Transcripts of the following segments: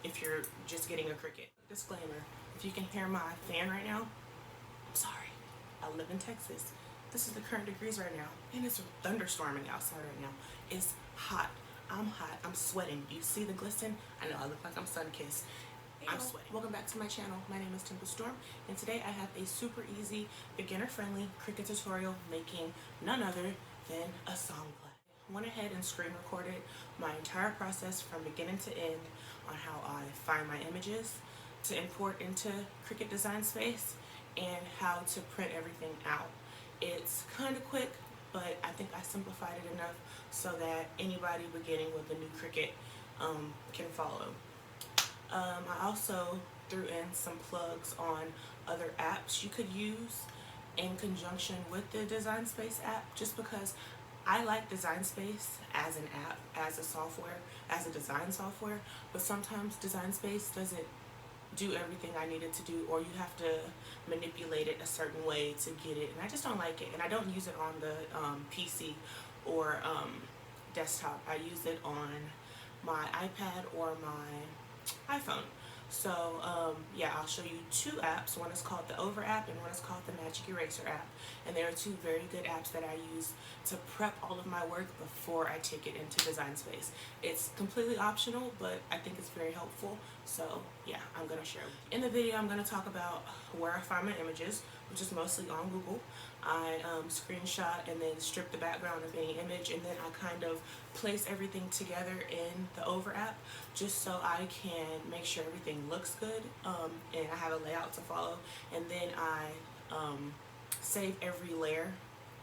if you're just getting a Cricut. Disclaimer, if you can hear my fan right now, I'm sorry. I live in Texas. This is the current degrees right now, and it's thunderstorming outside right now. It's hot. I'm hot. I'm sweating. Do you see the glisten? I know I look like I'm sun-kissed. I'm sweating. Welcome back to my channel. My name is Tempist-Storm, and today I have a super easy, beginner-friendly Cricut tutorial making none other than a song plaque. I went ahead and screen recorded my entire process from beginning to end on how I find my images to import into Cricut Design Space and how to print everything out. It's kind of quick, but I think I simplified it enough so that anybody beginning with a new Cricut can follow. I also threw in some plugs on other apps you could use in conjunction with the Design Space app, just because I like Design Space as an app, as a software, as a design software, but sometimes Design Space doesn't do everything I need it to do, or you have to manipulate it a certain way to get it, and I just don't like it. And I don't use it on the PC or desktop. I use it on my iPad or my iPhone. So yeah, I'll show you two apps. One is called the Over app and one is called the Magic Eraser app, and they are two very good apps that I use to prep all of my work before I take it into Design Space. It's completely optional, but I think it's very helpful. So yeah, I'm going to share. In the video, I'm going to talk about where I find my images, which is mostly on Google. I screenshot and then strip the background of any image, and then I kind of place everything together in the Over app just so I can make sure everything looks good, and I have a layout to follow. And then I save every layer,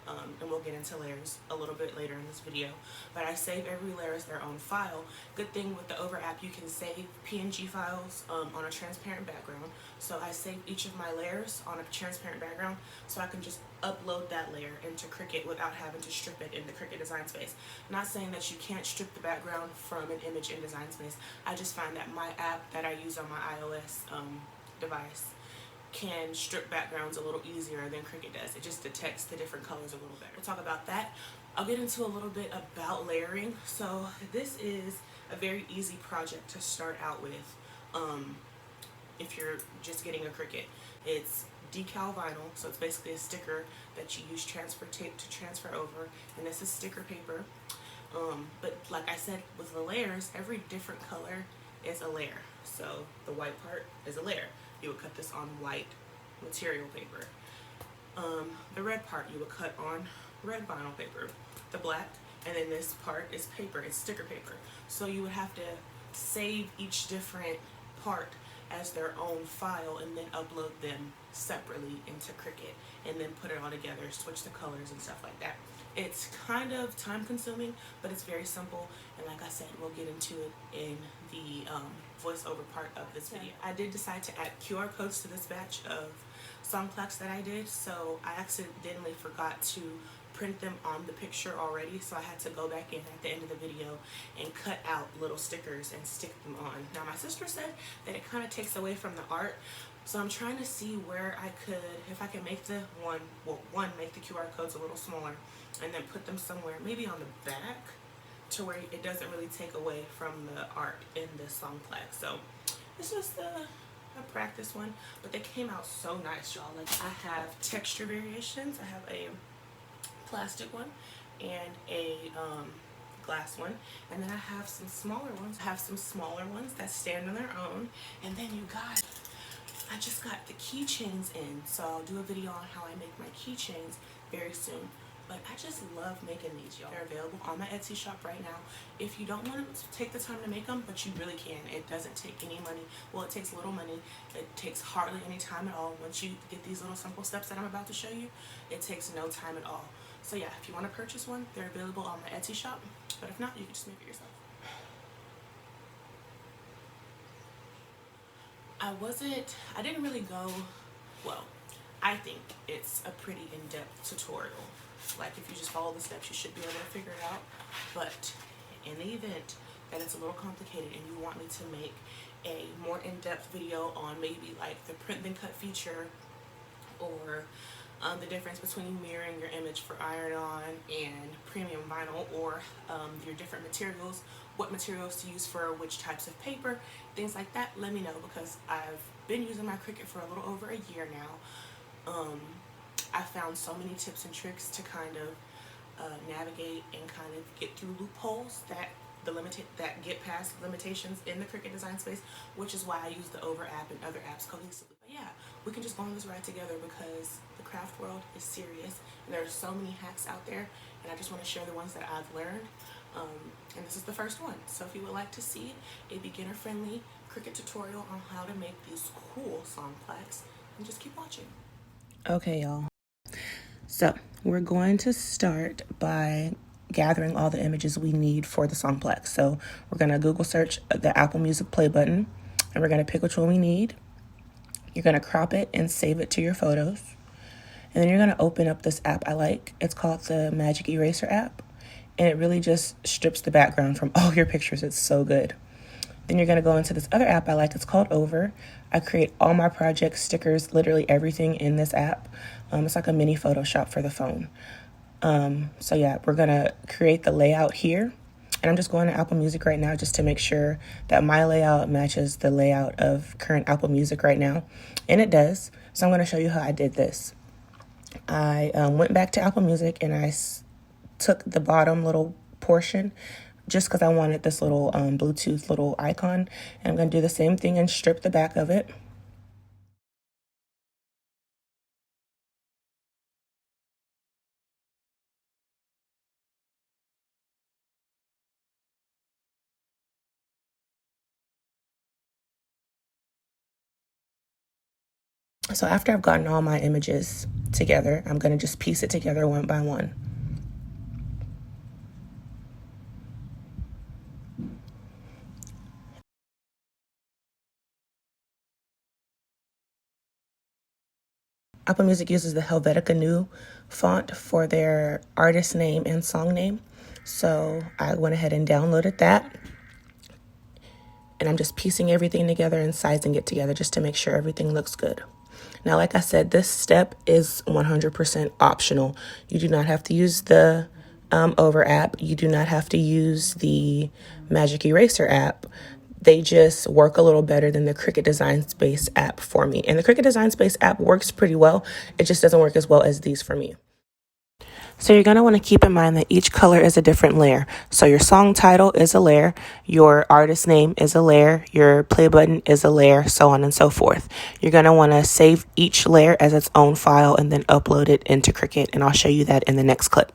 and we'll get into layers a little bit later in this video, but I save every layer as their own file. Good thing with the Over app, you can save PNG files on a transparent background. So I save each of my layers on a transparent background, so I can just upload that layer into Cricut without having to strip it in the Cricut Design Space. Not saying that you can't strip the background from an image in Design Space. I just find that my app that I use on my iOS device can strip backgrounds a little easier than Cricut does. It just detects the different colors a little better. We'll talk about that. I'll get into a little bit about layering. So this is a very easy project to start out with if you're just getting a Cricut. It's decal vinyl, so it's basically a sticker that you use transfer tape to transfer over, and this is sticker paper. But like I said, with the layers, every different color is a layer. So the white part is a layer. You would cut this on white material paper. The red part you would cut on red vinyl paper. The black, and then this part is paper, it's sticker paper. So you would have to save each different part as their own file and then upload them separately into Cricut and then put it all together, switch the colors and stuff like that. It's kind of time consuming, but it's very simple, and like I said, we'll get into it in the voiceover part of this video. I did decide to add QR codes to this batch of song plaques that I did, so I accidentally forgot to print them on the picture already, so I had to go back in at the end of the video and cut out little stickers and stick them on. Now my sister said that it kind of takes away from the art, so I'm trying to see where I could, if I can make the make the QR codes a little smaller and then put them somewhere, maybe on the back, to where it doesn't really take away from the art in the song plaque. So it's just a practice one, but they came out so nice, y'all. Like, I have texture variations. I have a plastic one and a glass one, and then I have some smaller ones. I have some smaller ones that stand on their own, and then you guys, I just got the keychains in, so I'll do a video on how I make my keychains very soon. But I just love making these, y'all. They're available on my Etsy shop right now. If you don't want to take the time to make them, but you really can. It doesn't take any money. Well, it takes little money. It takes hardly any time at all. Once you get these little simple steps that I'm about to show you, it takes no time at all. So yeah, if you want to purchase one, they're available on my Etsy shop. But if not, you can just make it yourself. I didn't really go, well, I think it's a pretty in-depth tutorial. Like, if you just follow the steps, you should be able to figure it out. But in the event that it's a little complicated and you want me to make a more in-depth video on maybe like the print then cut feature, or the difference between mirroring your image for iron-on and premium vinyl, or your different materials, what materials to use for which types of paper, things like that, let me know, because I've been using my Cricut for a little over a year now. I found so many tips and tricks to kind of navigate and kind of get through loopholes that get past limitations in the Cricut design space, which is why I use the Over app and other apps cohesively. But yeah, we can just go on this ride together, because the craft world is serious and there are so many hacks out there, and I just want to share the ones that I've learned. And this is the first one. So if you would like to see a beginner-friendly Cricut tutorial on how to make these cool song plaques, then just keep watching. Okay, y'all. So we're going to start by gathering all the images we need for the song plaque. So we're going to Google search the Apple Music play button, and we're going to pick which one we need. You're going to crop it and save it to your photos. And then you're going to open up this app I like. It's called the Magic Eraser app. And it really just strips the background from all your pictures. It's so good. Then you're going to go into this other app I like. It's called Over. I create all my projects, stickers, literally everything in this app. It's like a mini Photoshop for the phone. So yeah, we're going to create the layout here. And I'm just going to Apple Music right now just to make sure that my layout matches the layout of current Apple Music right now. And it does. So I'm going to show you how I did this. I went back to Apple Music and I took the bottom little portion just because I wanted this little Bluetooth little icon. And I'm going to do the same thing and strip the back of it. So after I've gotten all my images together, I'm going to just piece it together one by one. Apple Music uses the Helvetica New font for their artist name and song name. So I went ahead and downloaded that. And I'm just piecing everything together and sizing it together just to make sure everything looks good. Now, like I said, this step is 100% optional. You do not have to use the Over app. You do not have to use the Magic Eraser app. They just work a little better than the Cricut Design Space app for me. And the Cricut Design Space app works pretty well. It just doesn't work as well as these for me. So you're going to want to keep in mind that each color is a different layer. So your song title is a layer, your artist name is a layer, your play button is a layer, so on and so forth. You're going to want to save each layer as its own file and then upload it into Cricut, and I'll show you that in the next clip.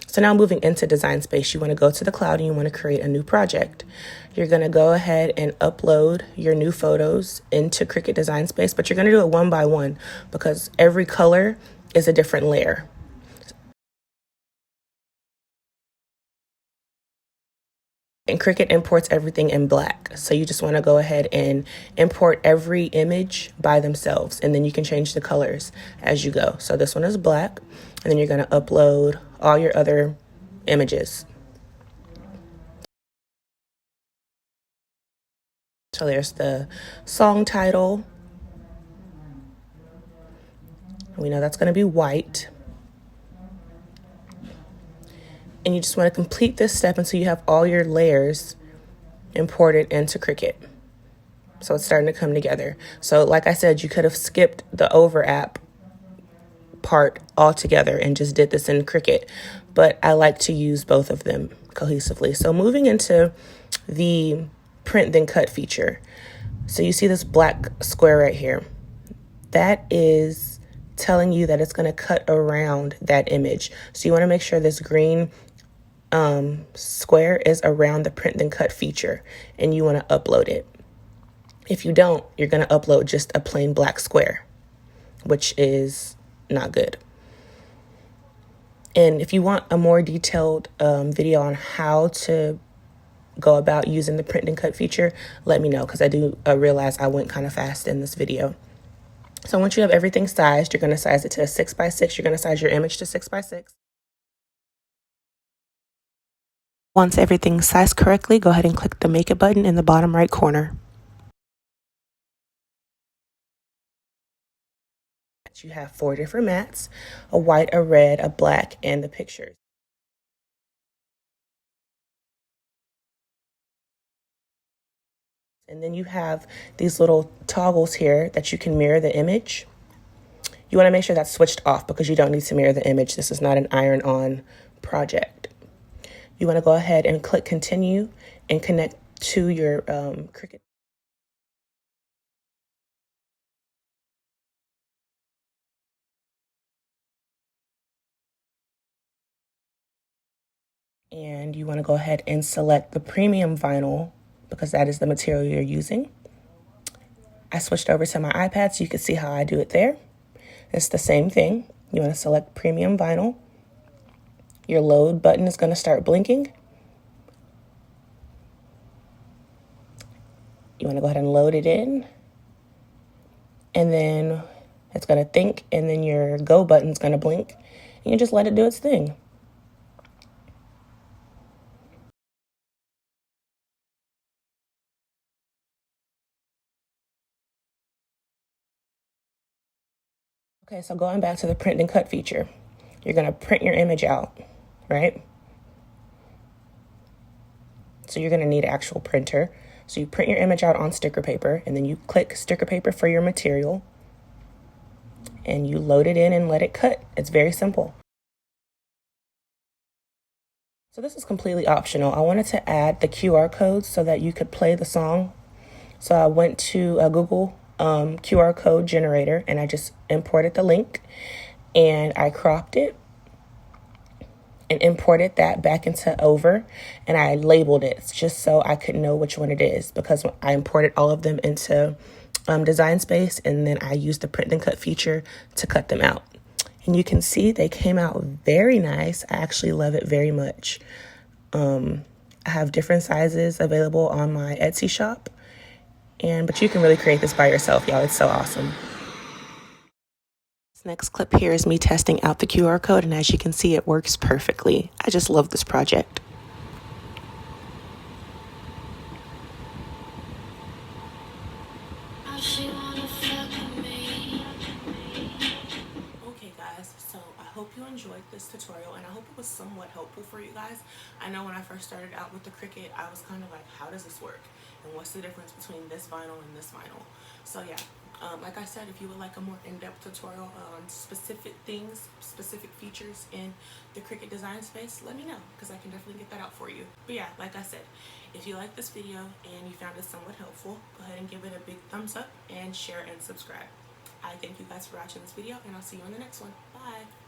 So now moving into Design Space, you want to go to the cloud and you want to create a new project. You're going to go ahead and upload your new photos into Cricut Design Space, but you're going to do it one by one because every color is a different layer. And Cricut imports everything in black. So you just want to go ahead and import every image by themselves. And then you can change the colors as you go. So this one is black. And then you're going to upload all your other images. So there's the song title. We know that's going to be white. And you just want to complete this step until you have all your layers imported into Cricut. So it's starting to come together. So like I said, you could have skipped the Over app part altogether and just did this in Cricut. But I like to use both of them cohesively. So moving into the print then cut feature. So you see this black square right here. That is telling you that it's going to cut around that image. So you want to make sure this green square is around the print then cut feature, and you want to upload it. If you don't, you're going to upload just a plain black square, which is not good. And if you want a more detailed video on how to go about using the print and cut feature, let me know, because I do realize I went kind of fast in this video. So once you have everything sized, you're going to size it to a 6x6. You're going to size your image to 6x6. Once everything's sized correctly, go ahead and click the Make It button in the bottom right corner. You have 4 different mats, a white, a red, a black, and the pictures. And then you have these little toggles here that you can mirror the image. You want to make sure that's switched off because you don't need to mirror the image. This is not an iron-on project. You want to go ahead and click continue and connect to your Cricut. And you want to go ahead and select the premium vinyl because that is the material you're using. I switched over to my iPad so you can see how I do it there. It's the same thing. You want to select premium vinyl. Your load button is going to start blinking. You want to go ahead and load it in. And then it's going to think, and then your go button is going to blink. And you just let it do its thing. Okay, so going back to the print and cut feature, you're going to print your image out, right? So you're going to need an actual printer. So you print your image out on sticker paper, and then you click sticker paper for your material, and you load it in and let it cut. It's very simple. So this is completely optional. I wanted to add the QR codes so that you could play the song. So I went to a Google QR code generator, and I just imported the link, and I cropped it and imported that back into Over, and I labeled it just so I could know which one it is, because I imported all of them into Design Space, and then I used the print and cut feature to cut them out. And you can see they came out very nice. I actually love it very much. I have different sizes available on my Etsy shop, but you can really create this by yourself, y'all. It's so awesome. This next clip here is me testing out the QR code, and as you can see, it works perfectly. I just love this project. Okay guys, so I hope you enjoyed this tutorial, and I hope it was somewhat helpful for you guys. I know when I first started out with the Cricut, I was kind of like, how does this work? And what's the difference between this vinyl and this vinyl? So yeah, like I said, if you would like a more in-depth tutorial on specific things, specific features in the Cricut Design Space, let me know, because I can definitely get that out for you. But yeah, like I said, if you like this video and you found it somewhat helpful, go ahead and give it a big thumbs up and share and subscribe. I thank you guys for watching this video, and I'll see you in the next one. Bye.